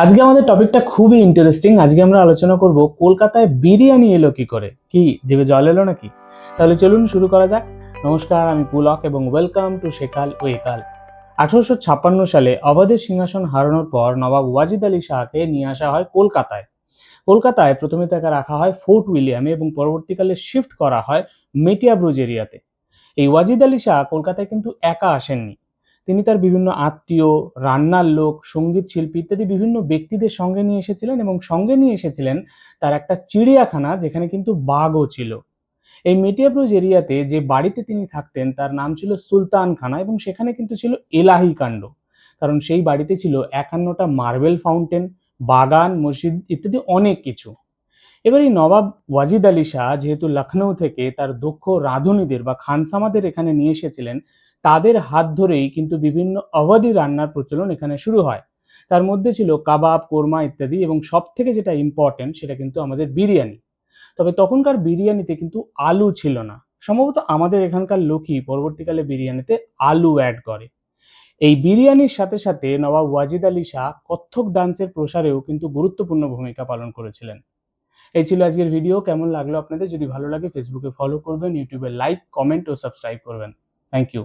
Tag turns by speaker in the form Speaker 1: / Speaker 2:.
Speaker 1: আজকে আমাদের টপিকটা খুবই ইন্টারেস্টিং। আজকে আমরা আলোচনা করব কলকাতায় বিরিয়ানি এলো কি করে। কি জিভে জল এলো নাকি? তাহলে চলুন শুরু করা যাক। নমস্কার, আমি পুলক এবং ওয়েলকাম টু শেখাল ও একাল। 1856 সালে অবধের সিংহাসন হারানোর পর নবাব ওয়াজিদ আলী শাহকে নিয়ে আসা হয় কলকাতায়। কলকাতায় প্রথমে তাকে রাখা হয় ফোর্ট উইলিয়ামে এবং পরবর্তীকালে শিফট করা হয় মেটিয়া ব্রুজ এরিয়াতে। এই ওয়াজিদ আলী শাহ কলকাতায় কিন্তু একা আসেননি। তিনি তার বিভিন্ন আত্মীয়, রান্নার লোক, সঙ্গীত শিল্পী ইত্যাদি বিভিন্ন ব্যক্তিদের সঙ্গে নিয়ে এসেছিলেন এবং সঙ্গে নিয়ে এসেছিলেন তার একটা চিড়িয়াখানা, যেখানে কিন্তু বাঘও ছিল। এই মেটিয়াব্রুজ এরিয়াতে যে বাড়িতে তিনি থাকতেন তার নাম ছিল সুলতানখানা এবং সেখানে কিন্তু ছিল এলাহি কাণ্ড। কারণ সেই বাড়িতে ছিল 51টা মার্বেল ফাউন্টেন, বাগান, মসজিদ ইত্যাদি অনেক কিছু। এবার এই নবাব ওয়াজিদ আলী শাহ যেহেতু লখনৌ থেকে তার দক্ষ রাঁধুনিদের বা খানসামাদের এখানে নিয়ে এসেছিলেন, তাদের হাত ধরেই কিন্তু বিভিন্ন অবধি রান্নার প্রচলন এখানে শুরু হয়। তার মধ্যে ছিল কাবাব, কোরমা ইত্যাদি, এবং সব থেকে যেটা ইম্পর্টেন্ট সেটা কিন্তু আমাদের বিরিয়ানি। তবে তখনকার বিরিয়ানিতে কিন্তু আলু ছিল না। সম্ভবত আমাদের এখানকার লোকই পরবর্তীকালে বিরিয়ানিতে আলু অ্যাড করে। এই বিরিয়ানির সাথে সাথে নবাব ওয়াজিদ আলী শাহ কত্থক ডান্সের প্রসারেও কিন্তু গুরুত্বপূর্ণ ভূমিকা পালন করেছিলেন। এই ছিল আজকের ভিডিও। কেমন লাগলো আপনাদের? যদি ভালো লাগে ফেসবুকে ফলো করবেন, ইউটিউবে লাইক, কমেন্ট ও সাবস্ক্রাইব করবেন। Thank you.